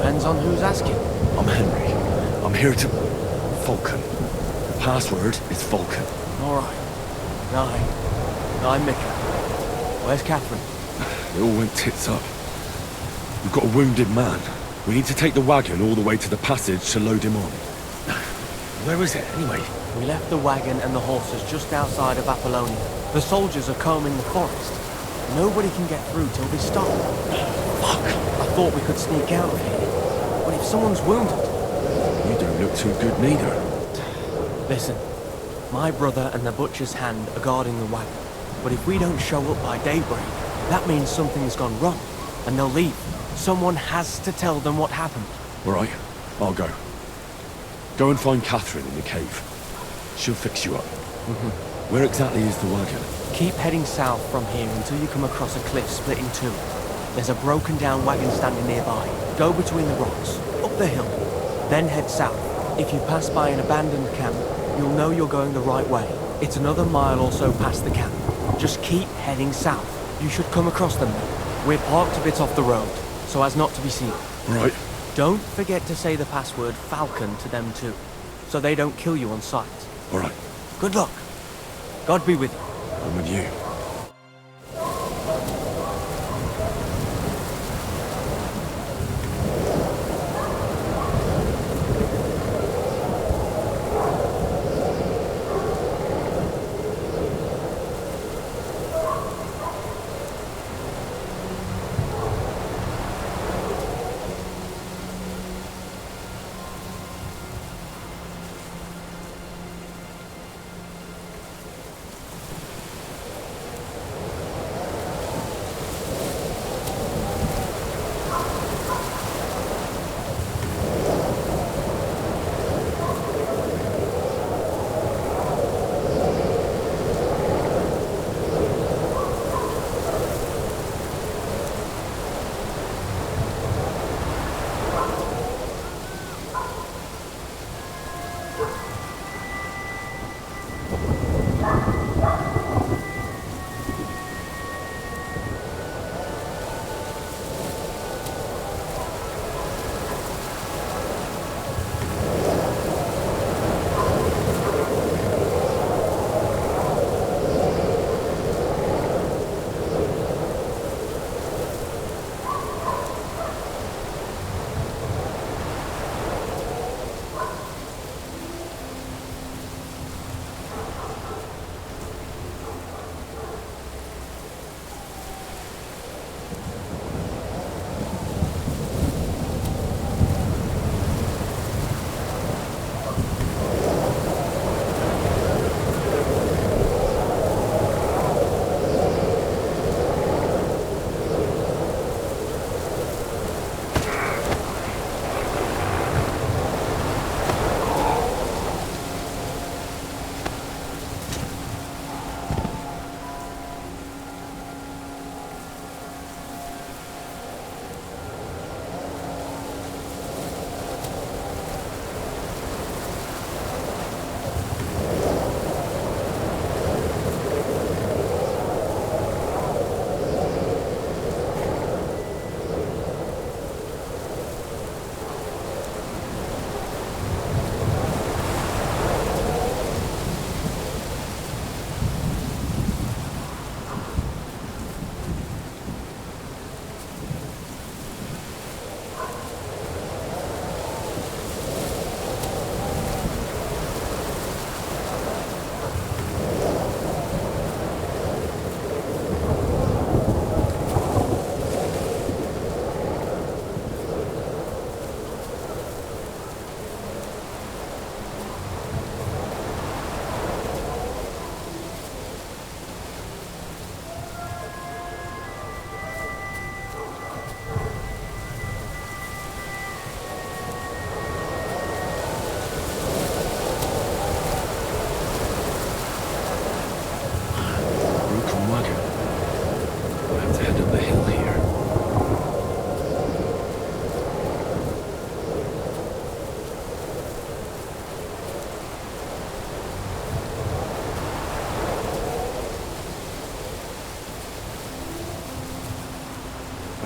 Depends on who's asking. I'm Henry. I'm here to... Falcon. The password is Falcon. Alright. I'm Mika. Where's Catherine? It all went tits up. We've got a wounded man. We need to take the wagon all the way to the passage to load him on. Where is it, anyway? We left the wagon and the horses just outside of Apollonia. The soldiers are combing the forest. Nobody can get through till they stop. Fuck! I thought we could sneak out of here. But if someone's wounded... You don't look too good neither. Listen, my brother and the butcher's hand are guarding the wagon. But if we don't show up by daybreak, that means something's gone wrong. And they'll leave. Someone has to tell them what happened. All right, I'll go. Go and find Catherine in the cave. She'll fix you up. Where exactly is the wagon? Keep heading south from here until you come across a cliff split in two. There's a broken down wagon standing nearby. Go between the rocks, up the hill, then head south. If you pass by an abandoned camp, you'll know you're going the right way. It's another mile or so past the camp. Just keep heading south. You should come across them then. We're parked a bit off the road, so as not to be seen. Right. Don't forget to say the password Falcon to them too, so they don't kill you on sight. All right. Good luck. God be with you. I'm with you.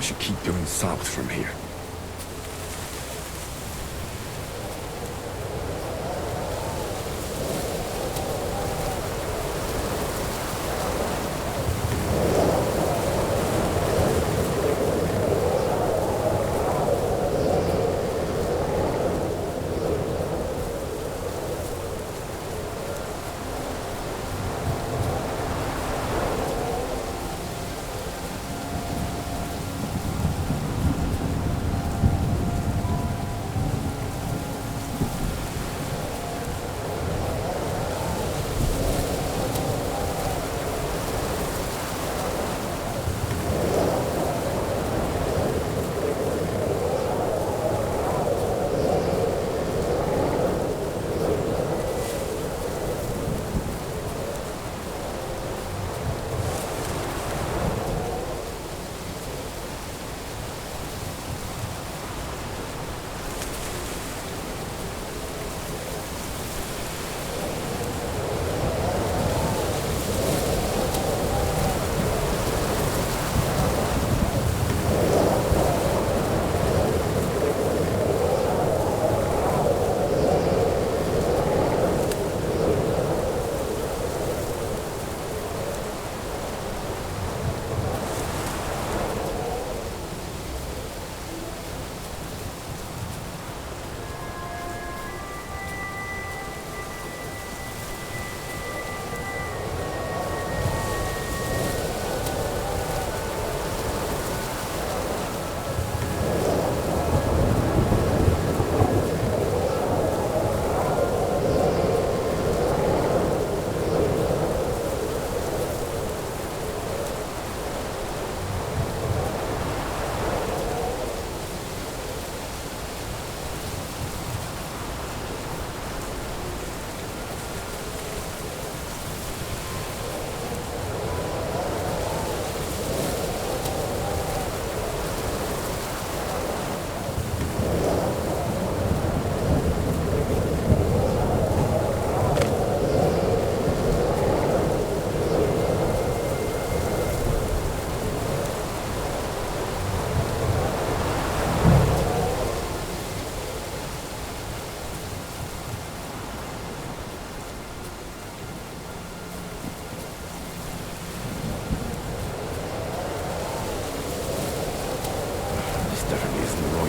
should keep going south from here.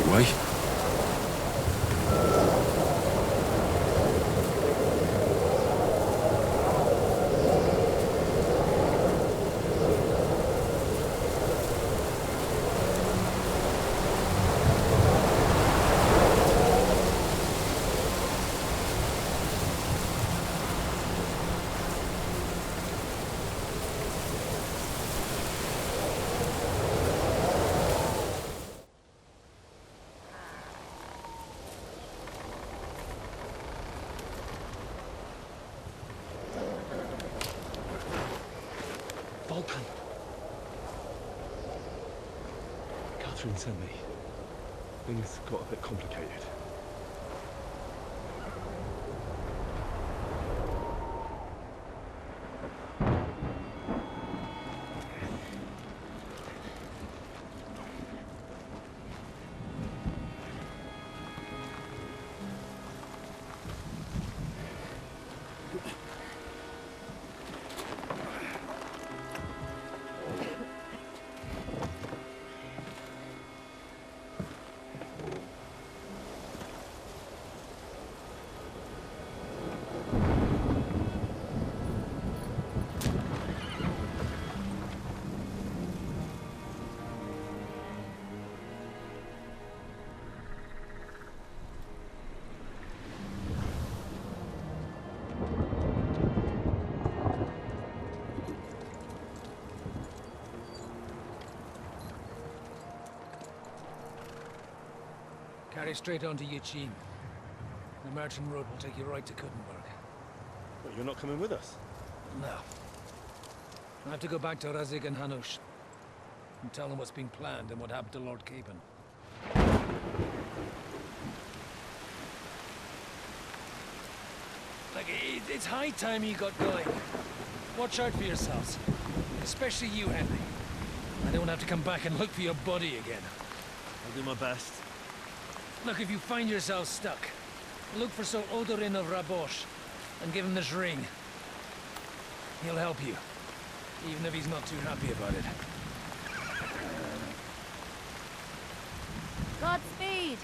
Way. Vulcan. Catherine sent me. Things got a bit complicated. Carry straight on to Yichin. The merchant road will take you right to Kuttenberg. But you're not coming with us? No. I have to go back to Razik and Hanush and tell them what's been planned and what happened to Lord Capon. It's high time you got going. Watch out for yourselves. Especially you, Henry. I don't have to come back and look for your body again. I'll do my best. Look, if you find yourself stuck, look for Sir Odorin of Rabosh and give him this ring. He'll help you, even if he's not too happy about it. Godspeed!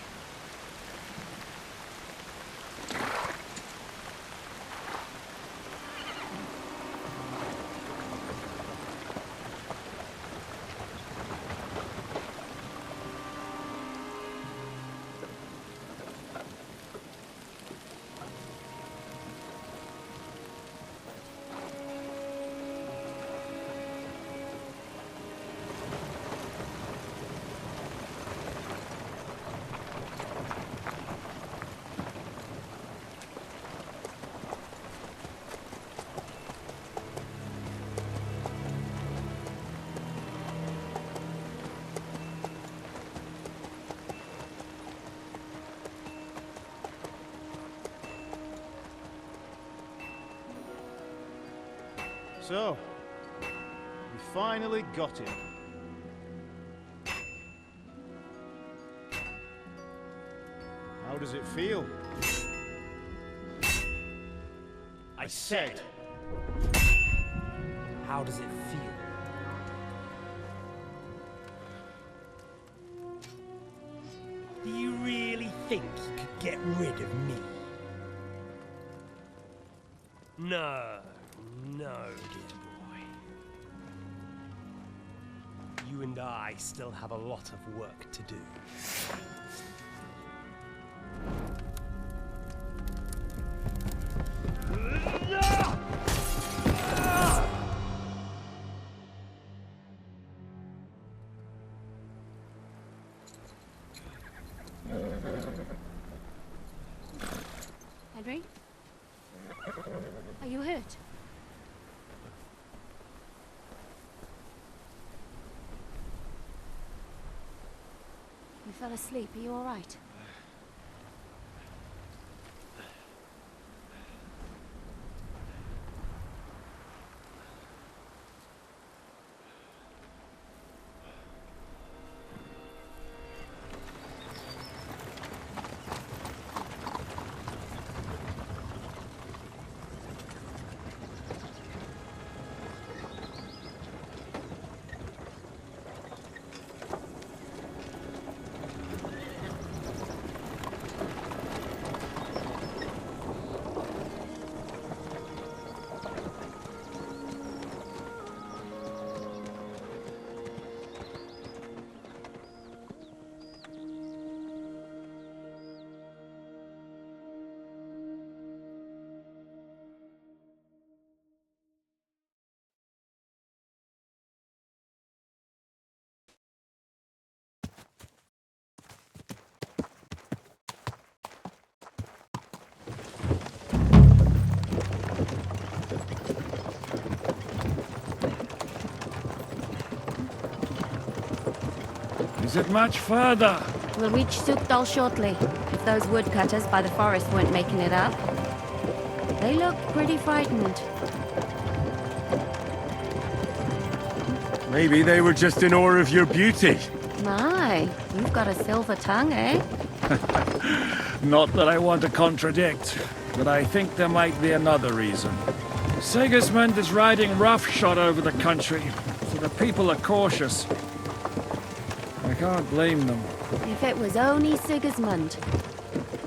So, we finally got him. How does it feel? I said. How does it feel? Do you really think you could get rid of me? No, dear boy. You and I still have a lot of work to do. Henry? Are you hurt? You fell asleep. Are you all right? Is it much further? We'll reach Sukdal shortly, if those woodcutters by the forest weren't making it up. They look pretty frightened. Maybe they were just in awe of your beauty. My, you've got a silver tongue, eh? Not that I want to contradict, but I think there might be another reason. Sigismund is riding roughshod over the country, so the people are cautious. I can't blame them. If it was only Sigismund.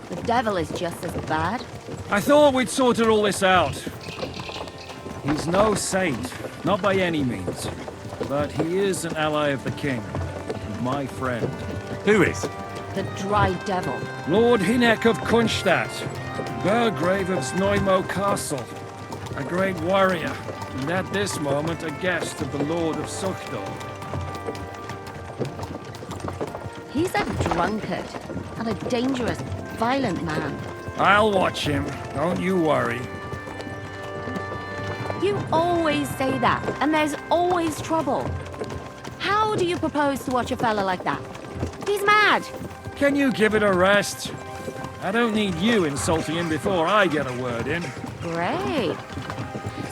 The devil is just as bad. I thought we'd sorted all this out. He's no saint, not by any means. But he is an ally of the king, and my friend. Who is? The dry devil. Lord Hinek of Kunstadt, Burgrave of Znojmo Castle, a great warrior, and at this moment a guest of the Lord of Sukdal. He's a drunkard, and a dangerous, violent man. I'll watch him, don't you worry. You always say that, and there's always trouble. How do you propose to watch a fella like that? He's mad! Can you give it a rest? I don't need you insulting him before I get a word in. Great.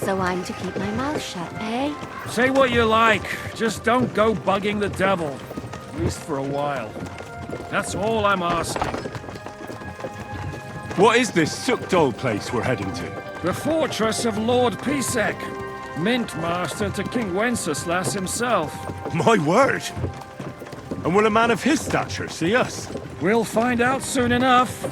So I'm to keep my mouth shut, eh? Say what you like, just don't go bugging the devil. At least for a while. That's all I'm asking. What is this sooked old place we're heading to? The fortress of Lord Pisek, Mint Master to King Wenceslas himself. My word! And will a man of his stature see us? We'll find out soon enough.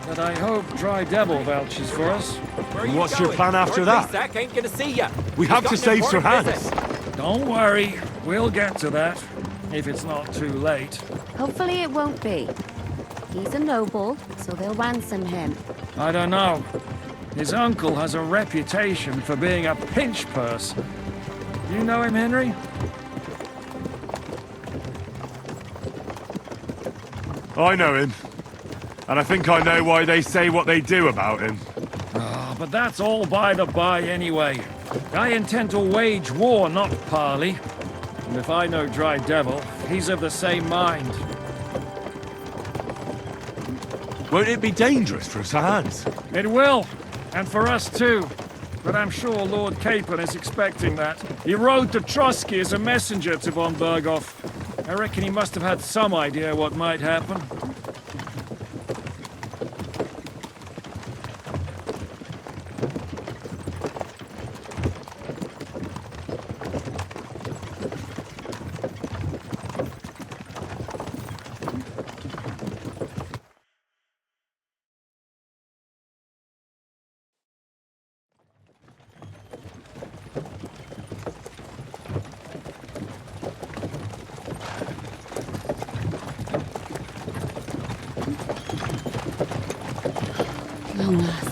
But I hope Dry Devil vouches for us. And what's your plan after that? Ain't gonna see ya. We have to save Sir Hans. Don't worry, we'll get to that. If it's not too late. Hopefully it won't be. He's a noble, so they'll ransom him. I don't know. His uncle has a reputation for being a pinch purse. You know him, Henry? I know him. And I think I know why they say what they do about him. Oh, but that's all by the by anyway. I intend to wage war, not parley. And if I know Dry Devil, he's of the same mind. Won't it be dangerous for Sir Hans? It will, and for us too. But I'm sure Lord Capon is expecting that. He rode to Trotsky as a messenger to von Berghoff. I reckon he must have had some idea what might happen. Long last.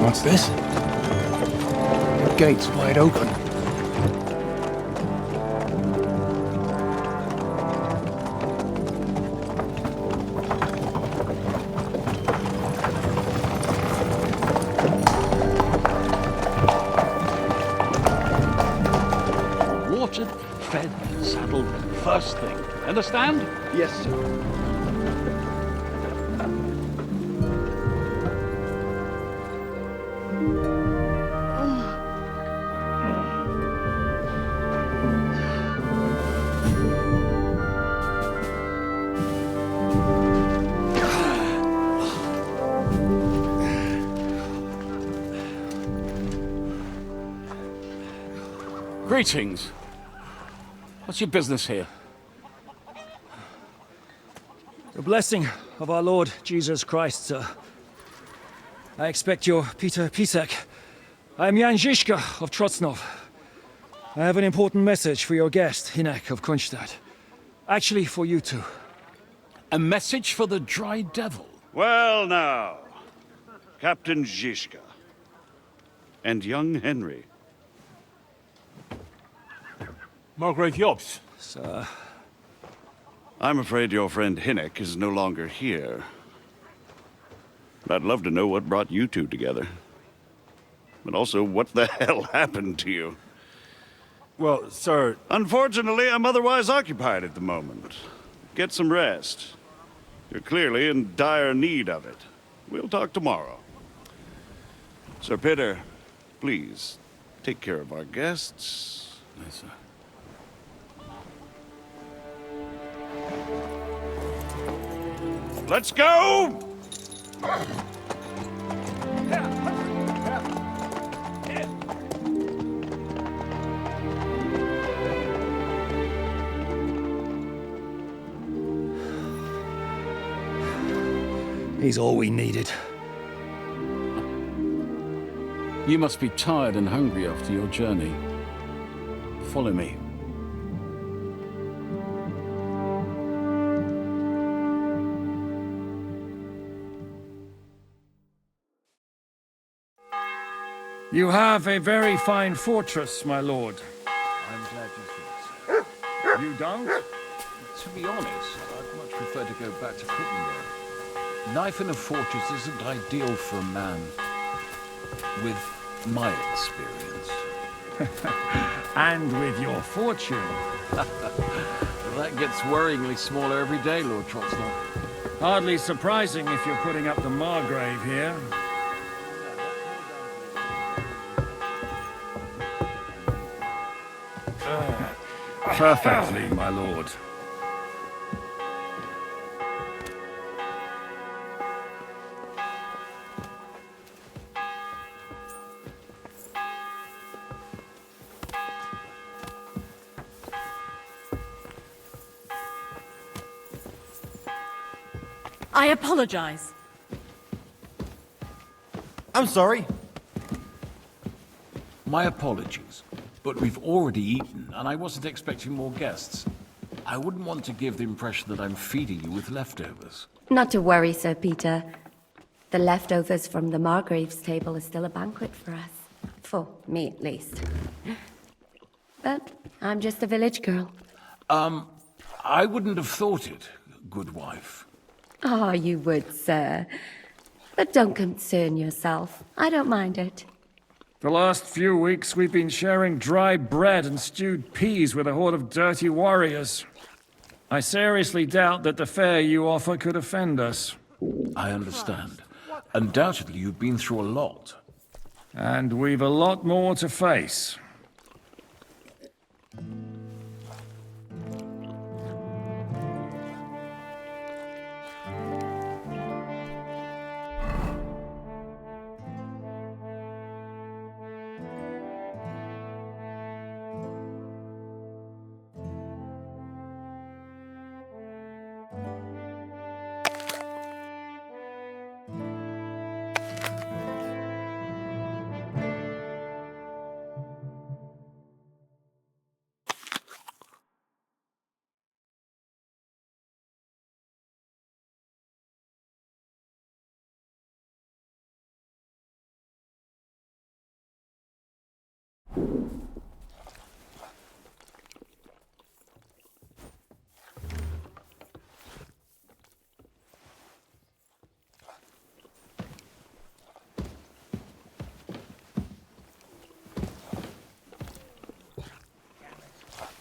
What's this? The gate's wide open. Watered, fed, saddled, first thing. Understand? Yes, sir. Greetings. What's your business here? The blessing of our Lord Jesus Christ, sir. I expect you're Peter Pisek. I am Jan Žižka of Trocnov. I have an important message for your guest, Hinek of Kunstadt. Actually, for you two. A message for the Dry Devil? Well now, Captain Žižka. And young Henry. Margrave Jobs. Sir. I'm afraid your friend Hinek is no longer here. But I'd love to know what brought you two together. But also, what the hell happened to you? Well, sir... Unfortunately, I'm otherwise occupied at the moment. Get some rest. You're clearly in dire need of it. We'll talk tomorrow. Sir Peter, please, take care of our guests. Yes, sir. Let's go! He's all we needed. You must be tired and hungry after your journey. Follow me. You have a very fine fortress, my lord. I'm glad you think so. You don't? To be honest, I'd much prefer to go back to cooking though. Life in a fortress isn't ideal for a man with my experience. And with your fortune. That gets worryingly smaller every day, Lord Trotsnott. Hardly surprising if you're putting up the Margrave here. Perfectly, my lord. I apologize. I'm sorry. My apologies, but we've already eaten, and I wasn't expecting more guests. I wouldn't want to give the impression that I'm feeding you with leftovers. Not to worry, Sir Peter. The leftovers from the Margrave's table is still a banquet for us. For me, at least. But I'm just a village girl. I wouldn't have thought it, good wife. Ah, you would, sir. But don't concern yourself. I don't mind it. The last few weeks we've been sharing dry bread and stewed peas with a horde of dirty warriors. I seriously doubt that the fare you offer could offend us. I understand. Undoubtedly you've been through a lot. And we've a lot more to face.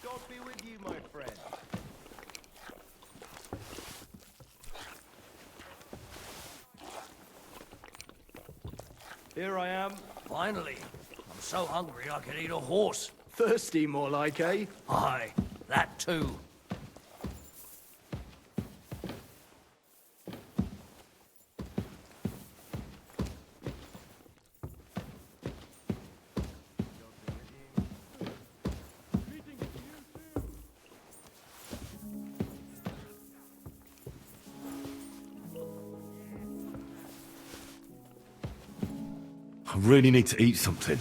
God be with you, my friend. Here I am. Finally. I'm so hungry I could eat a horse. Thirsty, more like, eh? Aye, that too. I really need to eat something.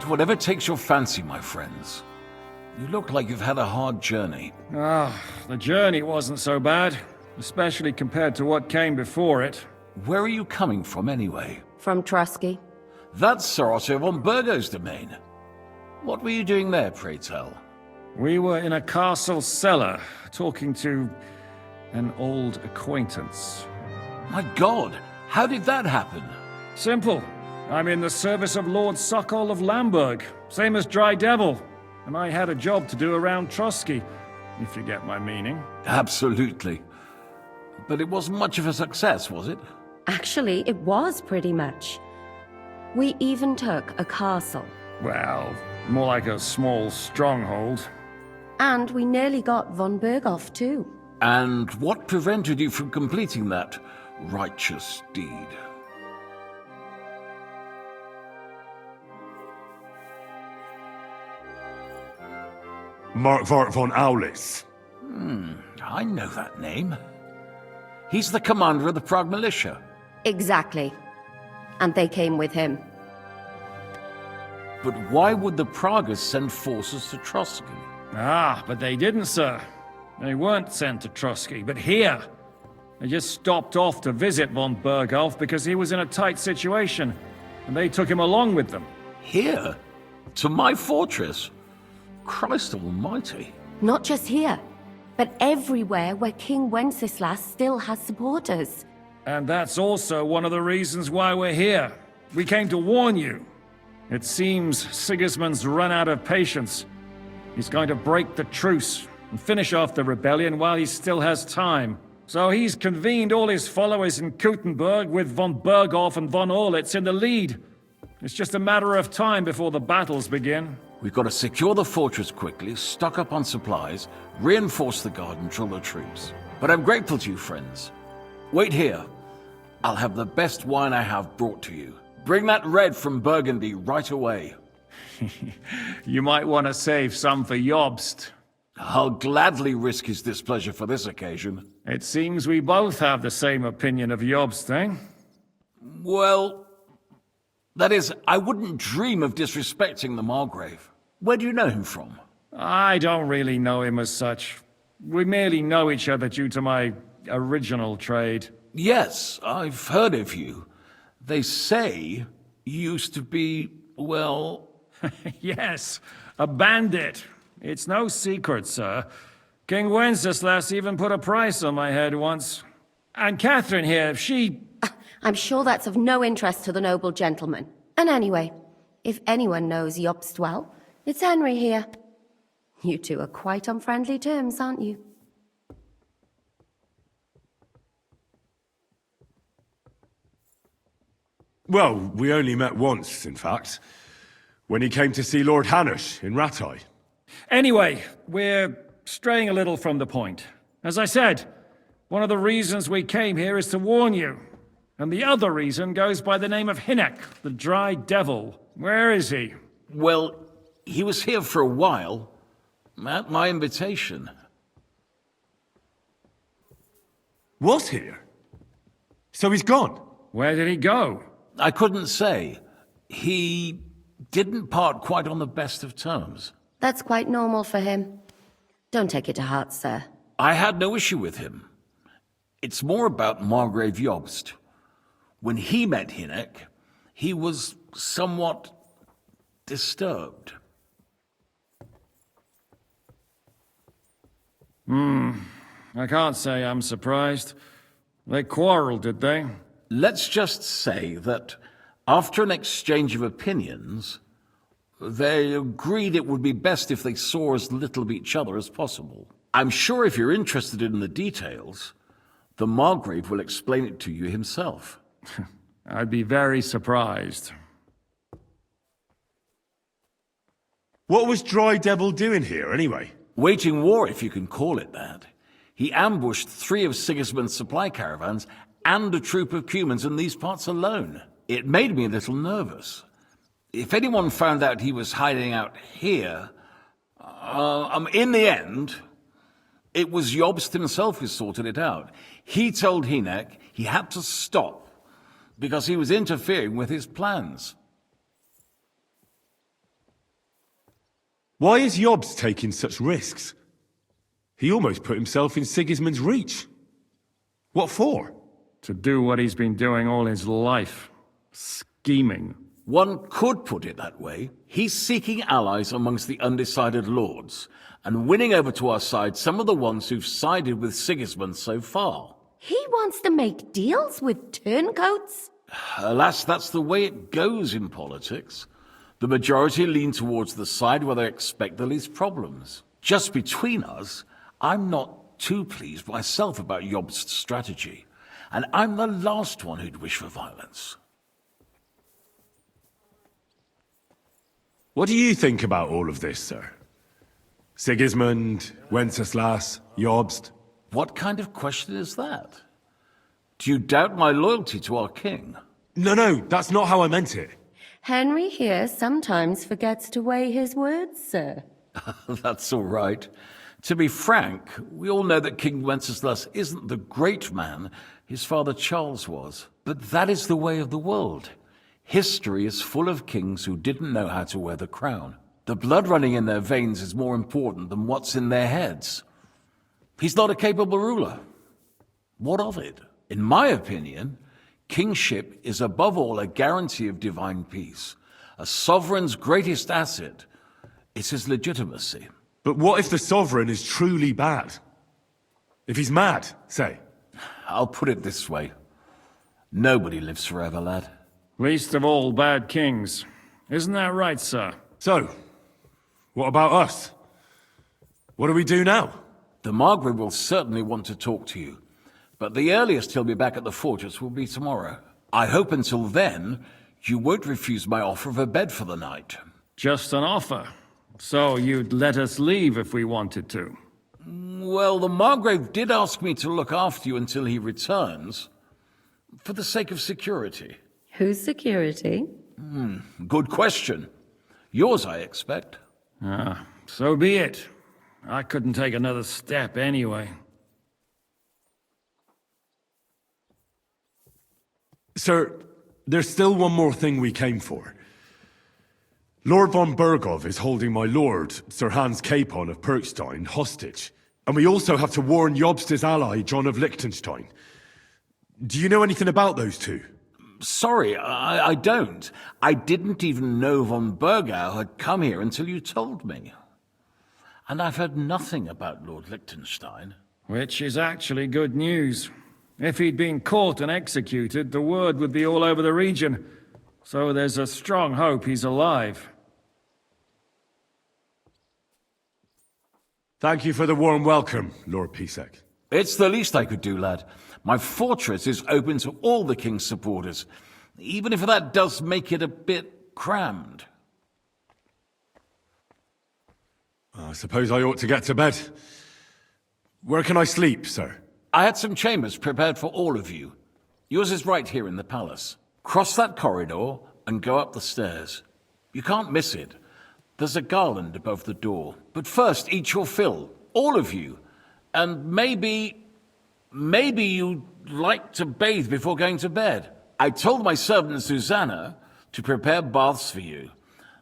right, whatever takes your fancy, my friends. You look like you've had a hard journey. The journey wasn't so bad, especially compared to what came before it. Where are you coming from, anyway? From Trusky. That's Sir Otto von Burgo's domain. What were you doing there, pray tell? We were in a castle cellar, talking to an old acquaintance. My God, how did that happen? Simple. I'm in the service of Lord Sokol of Lamberg, same as Dry Devil, and I had a job to do around Trusky, if you get my meaning. Absolutely. But it wasn't much of a success, was it? Actually, it was pretty much. We even took a castle. Well, more like a small stronghold. And we nearly got von Berghoff too. And what prevented you from completing that righteous deed? Mark von Aulitz. I know that name. He's the commander of the Prague militia. Exactly. And they came with him. But why would the Praguers send forces to Trusky? But they didn't, sir. They weren't sent to Trusky, but here. They just stopped off to visit von Berghoff because he was in a tight situation, and they took him along with them. Here? To my fortress? Christ almighty. Not just here, but everywhere where King Wenceslas still has supporters. And that's also one of the reasons why we're here. We came to warn you. It seems Sigismund's run out of patience. He's going to break the truce and finish off the rebellion while he still has time. So he's convened all his followers in Kuttenberg with von Berghoff and von Aulitz in the lead. It's just a matter of time before the battles begin. We've got to secure the fortress quickly, stock up on supplies, reinforce the guard and drill the troops. But I'm grateful to you, friends. Wait here. I'll have the best wine I have brought to you. Bring that red from Burgundy right away. You might want to save some for Jobst. I'll gladly risk his displeasure for this occasion. It seems we both have the same opinion of Jobst, eh? Well, that is, I wouldn't dream of disrespecting the Margrave. Where do you know him from? I don't really know him as such. We merely know each other due to my original trade. Yes, I've heard of you. They say you used to be, well... Yes, a bandit. It's no secret, sir. King Wenceslas even put a price on my head once. And Catherine here, she... I'm sure that's of no interest to the noble gentleman. And anyway, if anyone knows Jobst well, it's Henry here. You two are quite on friendly terms, aren't you? Well, we only met once, in fact. When he came to see Lord Hanush in Rattay. Anyway, we're straying a little from the point. As I said, one of the reasons we came here is to warn you. And the other reason goes by the name of Hinek, the Dry Devil. Where is he? Well, he was here for a while, at my invitation. Was here? So he's gone? Where did he go? I couldn't say. He didn't part quite on the best of terms. That's quite normal for him. Don't take it to heart, sir. I had no issue with him. It's more about Margrave Jobst. When he met Hinek, he was somewhat disturbed. I can't say I'm surprised. They quarreled, did they? Let's just say that after an exchange of opinions, they agreed it would be best if they saw as little of each other as possible. I'm sure if you're interested in the details, the Margrave will explain it to you himself. I'd be very surprised. What was Dry Devil doing here, anyway? Waging war, if you can call it that. He ambushed 3 of Sigismund's supply caravans and a troop of Cumans in these parts alone. It made me a little nervous. If anyone found out he was hiding out here... in the end, it was Jobst himself who sorted it out. He told Hinek he had to stop because he was interfering with his plans. Why is Jobst taking such risks? He almost put himself in Sigismund's reach. What for? To do what he's been doing all his life. Scheming. One could put it that way. He's seeking allies amongst the undecided lords, and winning over to our side some of the ones who've sided with Sigismund so far. He wants to make deals with turncoats? Alas, that's the way it goes in politics. The majority lean towards the side where they expect the least problems. Just between us, I'm not too pleased myself about Jobst's strategy, and I'm the last one who'd wish for violence. What do you think about all of this, sir? Sigismund, Wenceslas, Jobst? What kind of question is that? Do you doubt my loyalty to our king? No, that's not how I meant it. Henry here sometimes forgets to weigh his words, sir. That's all right. To be frank, we all know that King Wenceslas isn't the great man his father Charles was. But that is the way of the world. History is full of kings who didn't know how to wear the crown. The blood running in their veins is more important than what's in their heads. He's not a capable ruler. What of it? In my opinion, kingship is above all a guarantee of divine peace. A sovereign's greatest asset is his legitimacy. But what if the sovereign is truly bad? If he's mad, say? I'll put it this way. Nobody lives forever, lad. Least of all bad kings. Isn't that right, sir? So, what about us? What do we do now? The Margrave will certainly want to talk to you, but the earliest he'll be back at the fortress will be tomorrow. I hope until then, you won't refuse my offer of a bed for the night. Just an offer. So you'd let us leave if we wanted to? Well, the Margrave did ask me to look after you until he returns, for the sake of security. Whose security? Good question. Yours, I expect. So be it. I couldn't take another step anyway. Sir, there's still one more thing we came for. Lord von Bergov is holding my lord, Sir Hans Capon of Perkstein, hostage. And we also have to warn Jobst's ally, John of Liechtenstein. Do you know anything about those two? Sorry, I don't. I didn't even know von Bergau had come here until you told me. And I've heard nothing about Lord Liechtenstein. Which is actually good news. If he'd been caught and executed, the word would be all over the region. So there's a strong hope he's alive. Thank you for the warm welcome, Lord Pisek. It's the least I could do, lad. My fortress is open to all the king's supporters, even if that does make it a bit crammed. I suppose I ought to get to bed. Where can I sleep, sir? I had some chambers prepared for all of you. Yours is right here in the palace. Cross that corridor and go up the stairs. You can't miss it. There's a garland above the door. But first, eat your fill, all of you. And maybe you'd like to bathe before going to bed. I told my servant Susanna to prepare baths for you.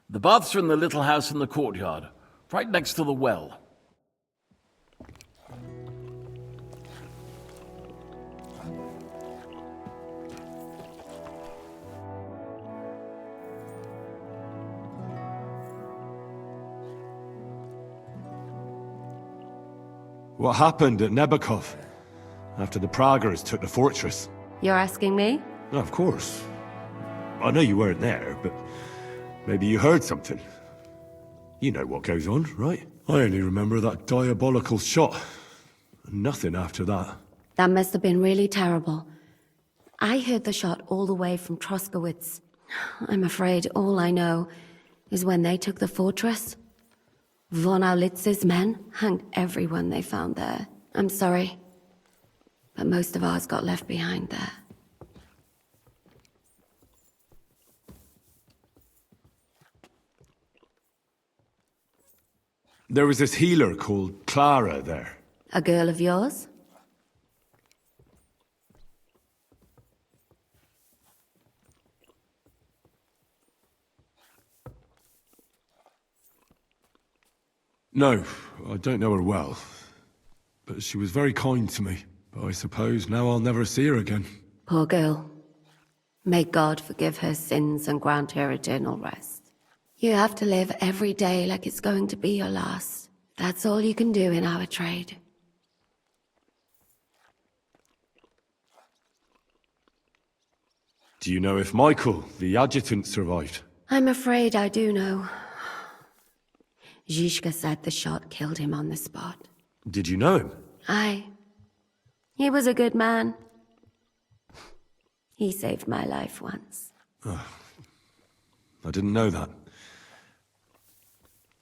The baths are in the little house in the courtyard, right next to the well. What happened at Nebakov after the Praguers took the fortress? You're asking me? Of course. I know you weren't there, but maybe you heard something. You know what goes on, right? I only remember that diabolical shot. Nothing after that. That must have been really terrible. I heard the shot all the way from Troskowitz. I'm afraid all I know is when they took the fortress, von Aulitz's men hanged everyone they found there. I'm sorry, but most of ours got left behind there. There was this healer called Clara there. A girl of yours? No, I don't know her well. But she was very kind to me. But I suppose now I'll never see her again. Poor girl. May God forgive her sins and grant her eternal rest. You have to live every day like it's going to be your last. That's all you can do in our trade. Do you know if Michael, the adjutant, survived? I'm afraid I do know. Zhishka said the shot killed him on the spot. Did you know him? Aye. He was a good man. He saved my life once. Oh, I didn't know that.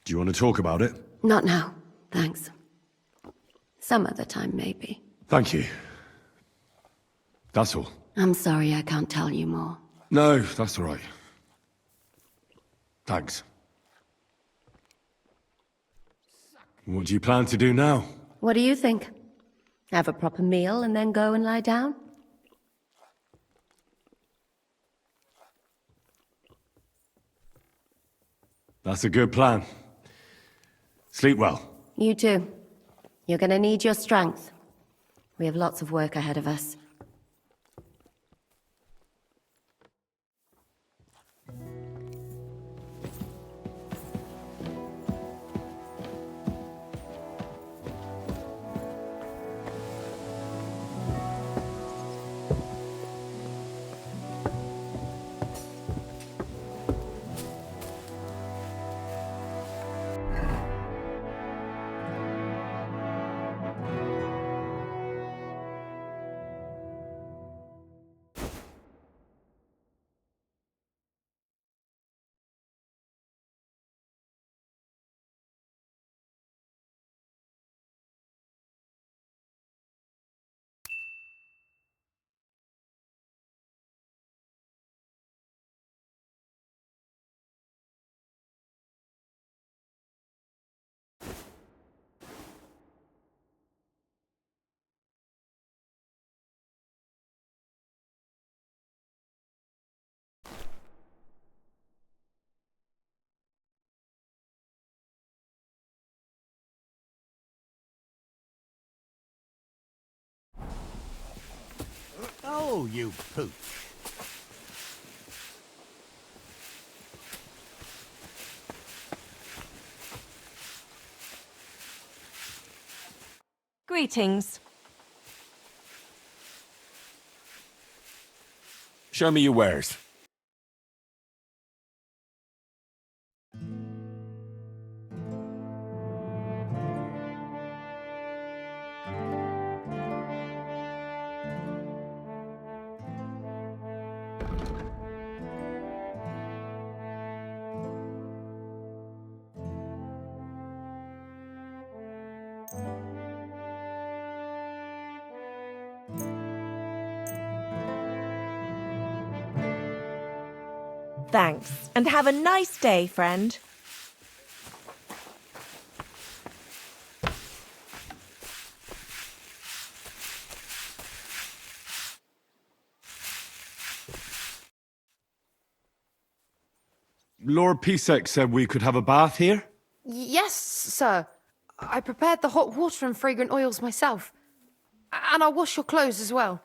Do you want to talk about it? Not now, thanks. Some other time, maybe. Thank you. That's all. I'm sorry I can't tell you more. No, that's all right. Thanks. What do you plan to do now? What do you think? Have a proper meal and then go and lie down? That's a good plan. Sleep well. You too. You're gonna need your strength. We have lots of work ahead of us. Oh, you pooch. Greetings. Show me your wares. Thanks, and have a nice day, friend. Lord Pisek said we could have a bath here? Yes, sir. I prepared the hot water and fragrant oils myself. And I'll wash your clothes as well.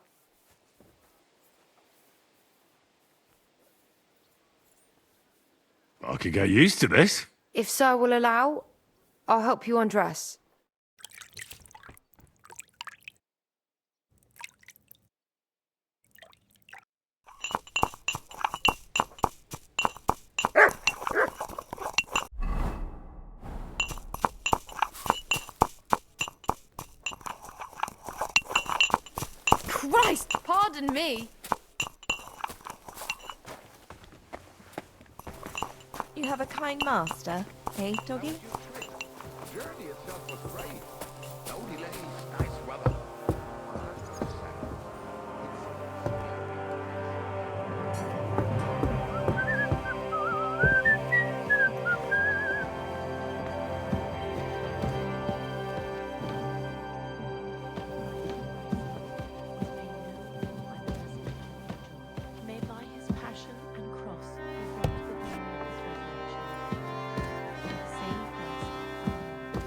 I could get used to this. If sir will allow, I'll help you undress. Christ, pardon me. You have a kind master, eh, doggy? The journey itself was great. No delays, nice weather. May by his passion and cross be brought the glory of his resurrection. Save us.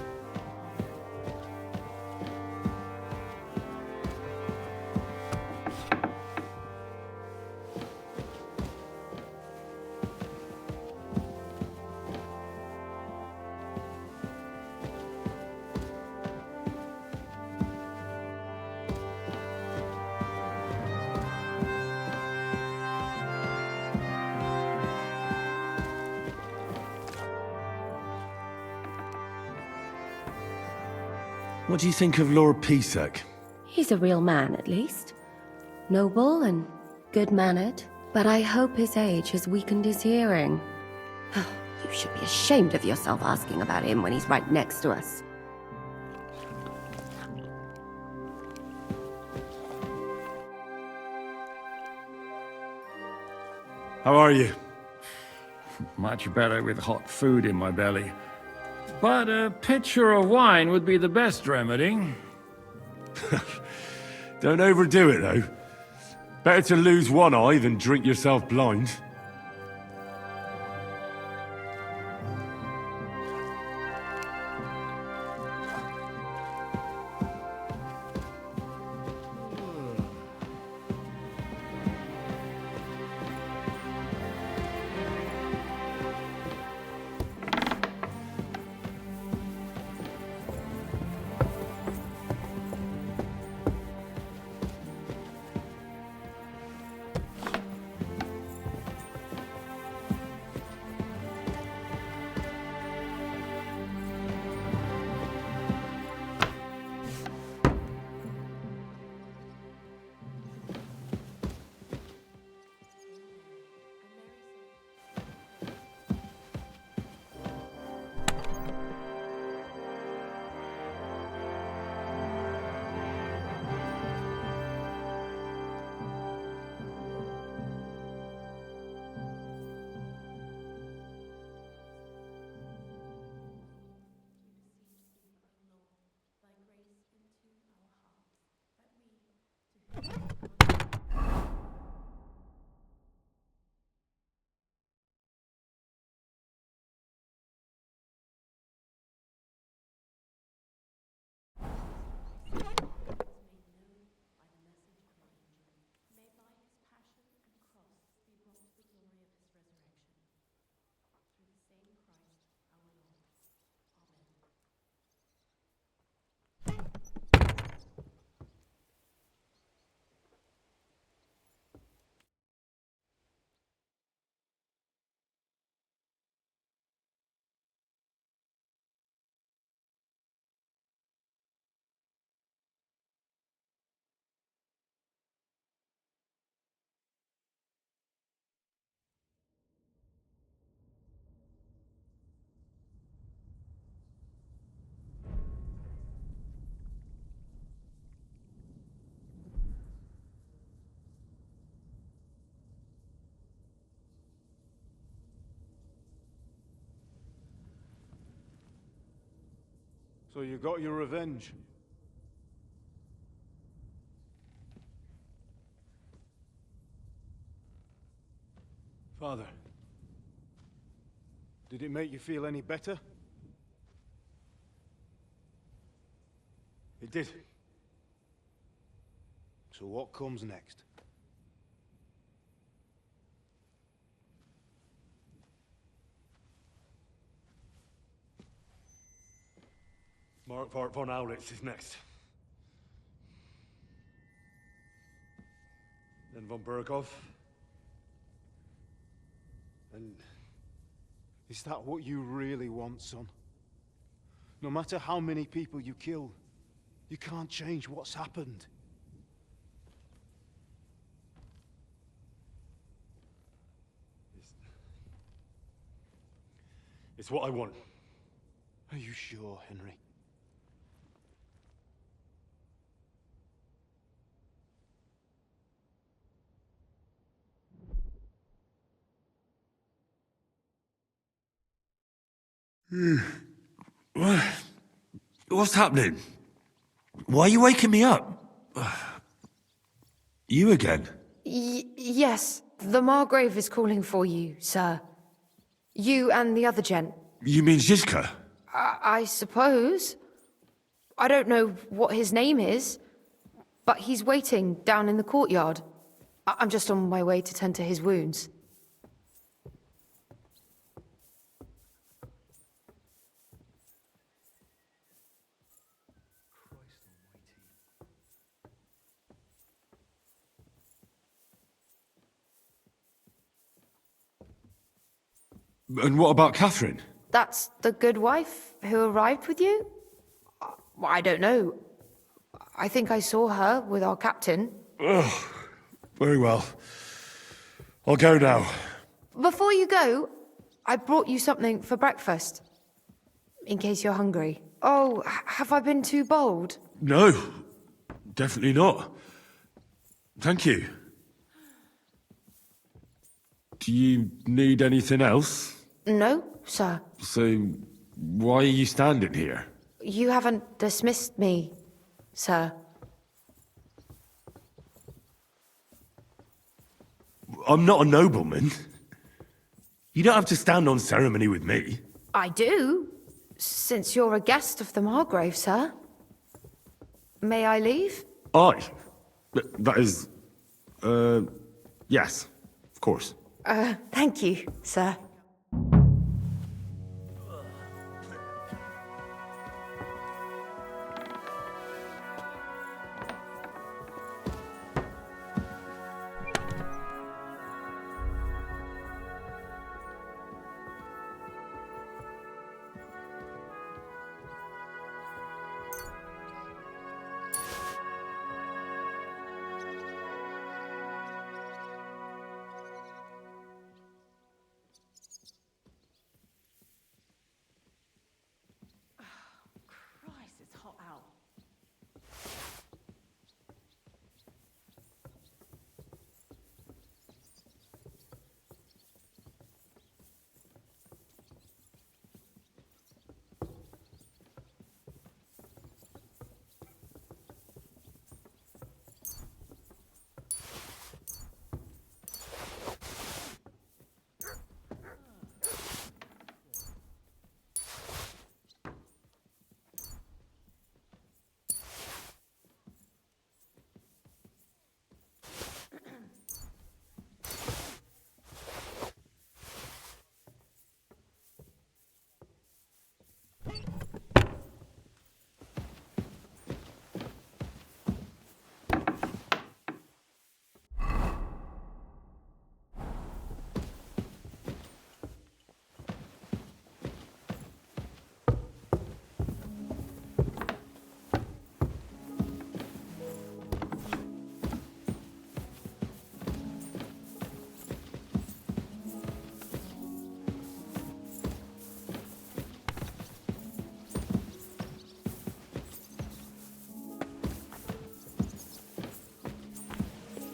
What do you think of Lord Pisek? He's a real man, at least. Noble and good-mannered, but I hope his age has weakened his hearing. You should be ashamed of yourself asking about him when he's right next to us. How are you? Much better with hot food in my belly. But a pitcher of wine would be the best remedy. Don't overdo it, though. Better to lose one eye than drink yourself blind. So you got your revenge? Father, did it make you feel any better? It did. So what comes next? Mark von Aulitz is next. Then von Berghoff. And is that what you really want, son? No matter how many people you kill, you can't change what's happened. It's what I want. Are you sure, Henry? What's happening? Why are you waking me up? You again? Yes, the Margrave is calling for you, sir. You and the other gent. You mean Zizka? I suppose. I don't know what his name is, but he's waiting down in the courtyard. I'm just on my way to tend to his wounds. And what about Catherine? That's the good wife who arrived with you? I don't know. I think I saw her with our captain. Ugh. Very well. I'll go now. Before you go, I brought you something for breakfast. In case you're hungry. Oh, have I been too bold? No, definitely not. Thank you. Do you need anything else? No, sir. So, why are you standing here? You haven't dismissed me, sir. I'm not a nobleman. You don't have to stand on ceremony with me. I do, since you're a guest of the Margrave, sir. May I leave? Aye. That is... yes, of course. Thank you, sir.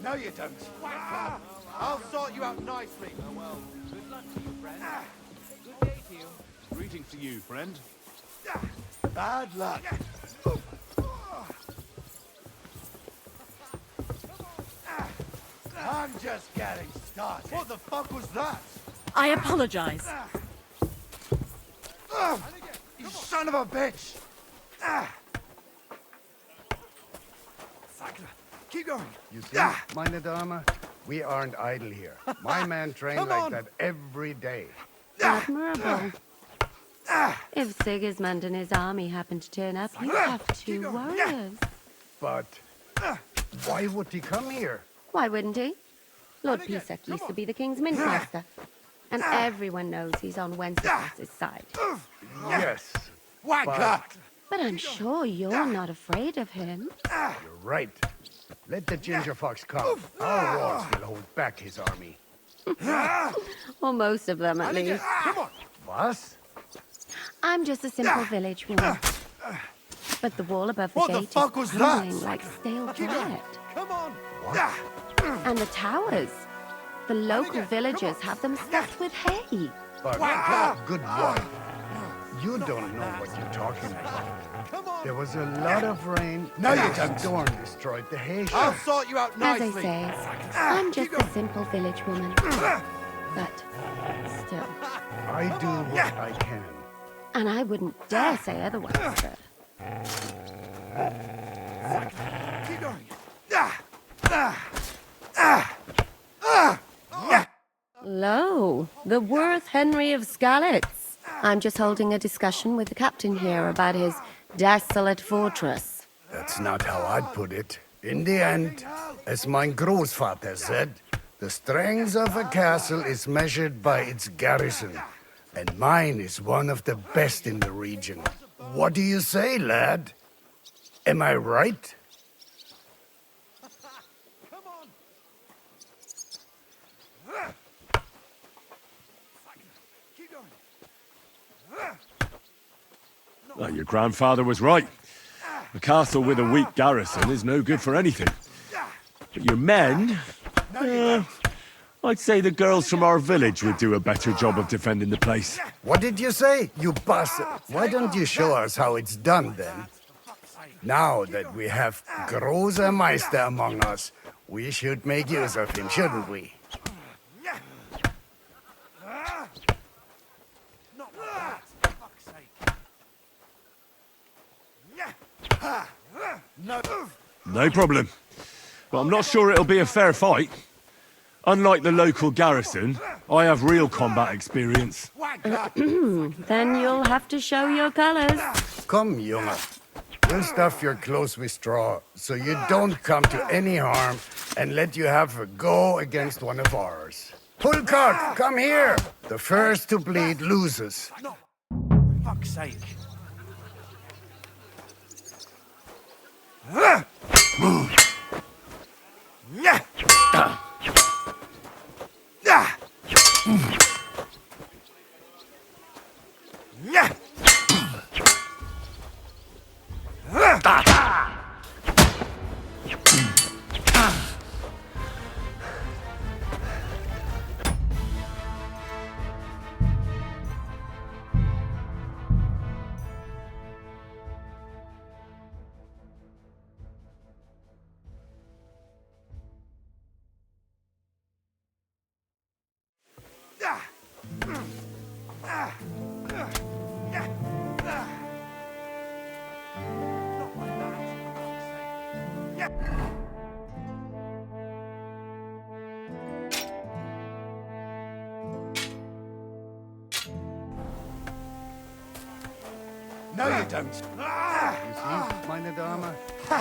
No, you don't. I'll sort you out nicely. Oh, well. Good luck to you, friend. Good day to you. Greetings to you, friend. Bad luck. I'm just getting started. What the fuck was that? I apologize. You son of a bitch! Keep going. You see, meine Dame, we aren't idle here. My man trained like that every day. Admirable. If Sigismund and his army happen to turn up, you have 2 warriors. But why would he come here? Why wouldn't he? Lord Pisak used to be the king's mintmaster. And everyone knows he's on Wenceslas's side. Yes. But I'm sure you're not afraid of him. You're right. Let the ginger fox come. Our walls will hold back his army. Or most of them, at least. Come on! What? I'm just a simple village woman. But the wall above the gate is crumbling like stale bread. Come on! What? And the towers. The local villagers have them stuffed with hay. But good boy. You don't know what you're talking about. There was a lot of rain. No, you and don't. the storm destroyed the hay I'll shack. sort you out As nicely. I say, I'm just a simple village woman. But still. I do what I can. And I wouldn't dare say otherwise, sir. Keep going. Lo, the worth Henry of Skalitz. I'm just holding a discussion with the captain here about his desolate fortress. That's not how I'd put it. In the end, as my Großvater said, the strength of a castle is measured by its garrison. And mine is one of the best in the region. What do you say, lad? Am I right? Well, your grandfather was right. A castle with a weak garrison is no good for anything. But your men... I'd say the girls from our village would do a better job of defending the place. What did you say, you bastard? Why don't you show us how it's done, then? Now that we have Großer Meister among us, we should make use of him, shouldn't we? No problem. But I'm not sure it'll be a fair fight. Unlike the local garrison, I have real combat experience. Then you'll have to show your colors. Come, Junge. We'll stuff your clothes with straw, so you don't come to any harm, and let you have a go against one of ours. Pulkart, come here! The first to bleed loses. Fuck's sake. No, you don't. You see, meine Dame?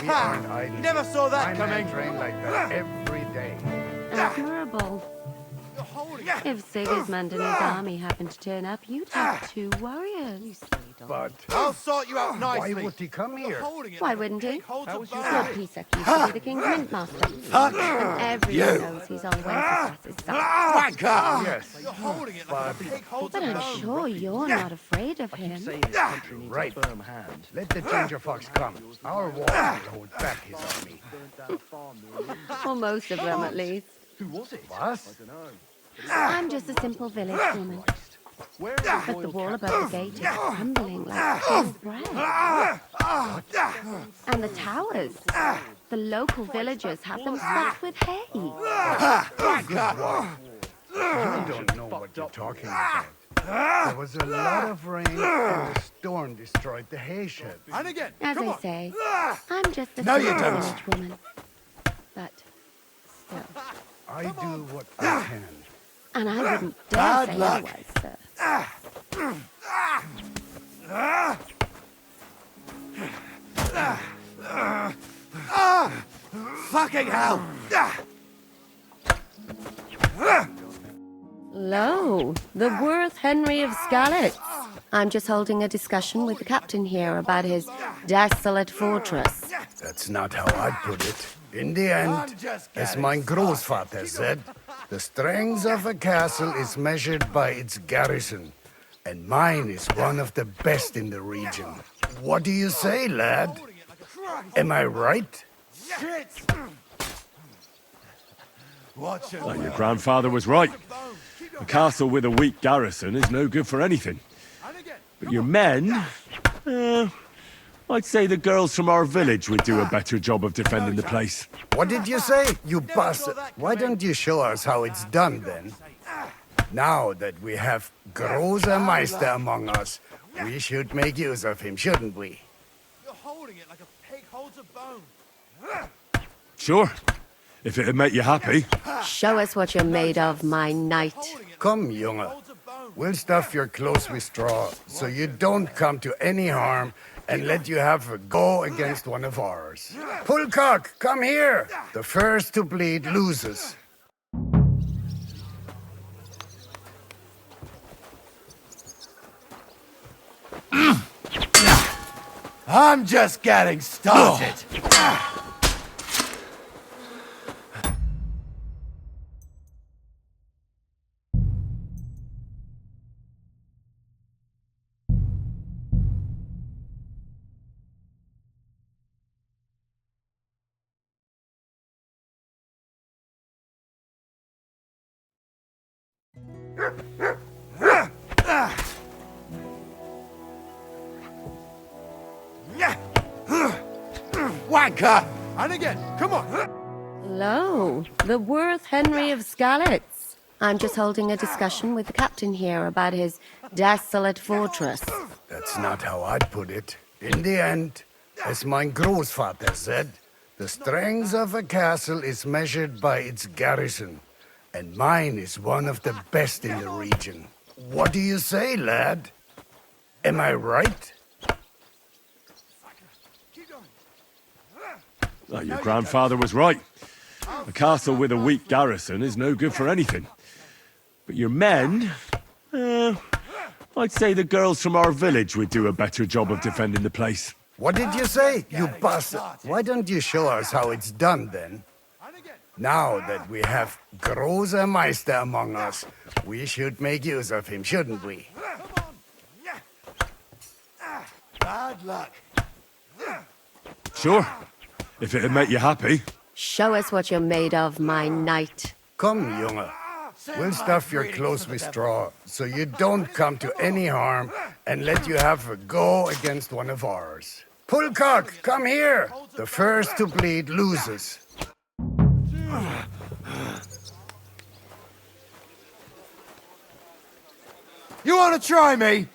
We aren't idle. Never saw that My coming. men train like that every day. Admirable. If Sigismund and his army happened to turn up, you'd have 2 warriors. But I'll sort you out why nicely. would he come here? Why wouldn't he? Holds a Lord bone. Pisak used to be the king's mint master. Fuck And everyone knows he's on Wenceslas's side. Yes, You're holding it like a pig holds a But I'm bone. sure you're not afraid of him. right. Let the ginger fox come. Our wall will hold back his army. Or most of them, at least. What? I'm just a simple village woman. But the wall above the gate is crumbling like cold bread. And the towers, the local villagers have them stuffed with hay. You don't know what you're talking about. There was a lot of rain and the storm destroyed the hay shed. And again. As Come I on. say, I'm just a No, you simple don't. village woman. But still. I do what I can. And I wouldn't dare Bad say luck. otherwise, sir. Fucking hell. Lo, the worth Henry of Scarlet. I'm just holding a discussion with the captain here about his desolate fortress. That's not how I'd put it. In the end, as mein Großvater said, the strength of a castle is measured by its garrison, and mine is one of the best in the region. What do you say, lad? Am I right? Shit. Watch it. Well, your grandfather was right. A castle with a weak garrison is no good for anything. But your men... I'd say the girls from our village would do a better job of defending the place. What did you say, you bastard? Why don't you show us how it's done, then? Now that we have Großer Meister among us, we should make use of him, shouldn't we? You're holding it like a pig holds a bone. Sure, if it'd make you happy. Show us what you're made of, my knight. Come, Junge. We'll stuff your clothes with straw, so you don't come to any harm, and let you have a go against one of ours. Pulkart, come here! The first to bleed loses. I'm just getting started. Wanker! And again, come on! Hello, the Worth Henry of Skalitz. I'm just holding a discussion with the captain here about his desolate fortress. That's not how I'd put it. In the end, as my großvater said, the strength of a castle is measured by its garrison, and mine is one of the best in the region. What do you say, lad? Am I right? Oh, your grandfather was right. A castle with a weak garrison is no good for anything. But your men... I'd say the girls from our village would do a better job of defending the place. What did you say, you bastard? Why don't you show us how it's done, then? Now that we have Großer Meister among us, we should make use of him, shouldn't we? Bad luck. Sure. If it'd make you happy. Show us what you're made of, my knight. Come, Junge. We'll stuff your clothes with straw, so you don't come to any harm, and let you have a go against one of ours. Pullcock, come here! The first to bleed loses. You want to try me?